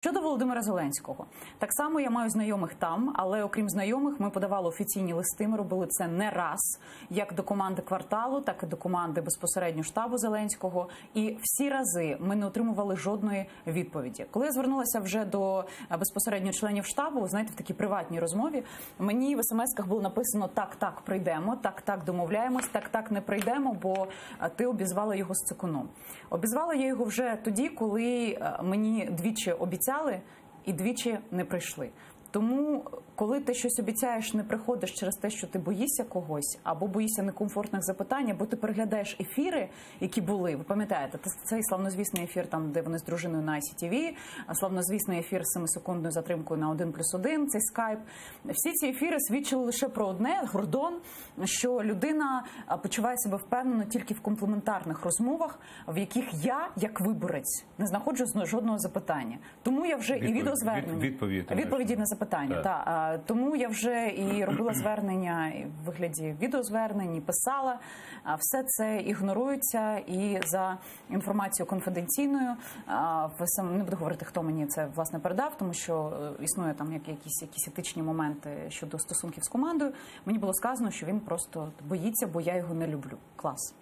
Щодо Володимира Зеленського, так само я маю знайомих там, але окрім знайомих, ми подавали офіційні листи, ми робили це не раз, як до команди «Кварталу», так і до команди безпосередньо штабу Зеленського, і всі рази ми не отримували жодної відповіді. Коли я звернулася вже до безпосередньо членів штабу, знаєте, в такій приватній розмові, мені в смс-ках було написано «так, прийдемо», «так, домовляємось», «так, не прийдемо, бо ти обізвала його з цикуном». Обізвала я його вже тоді, коли мені двічі обіцяли, і двічі не прийшли. Тому, коли ти щось обіцяєш, не приходиш через те, що ти боїшся когось, або боїшся некомфортних запитань, або ти переглядаєш ефіри, які були, ви пам'ятаєте, цей славнозвісний ефір, там, де вони з дружиною на ICTV, славнозвісний ефір з 7-секундною затримкою на 1+1, цей скайп. Всі ці ефіри свідчили лише про одне, Гордон, що людина почуває себе впевнено тільки в комплементарних розмовах, в яких я, як виборець, не знаходжу жодного запитання. Тому я вже і відеозвернення, відповіді на запитання. Тому я вже і робила звернення в вигляді відеозвернень, і писала. Все це ігнорується, і за інформацією конфіденційною, не буду говорити, хто мені це власне передав, тому що існує там якісь етичні моменти щодо стосунків з командою. Мені було сказано, що він просто боїться, бо я його не люблю. Клас.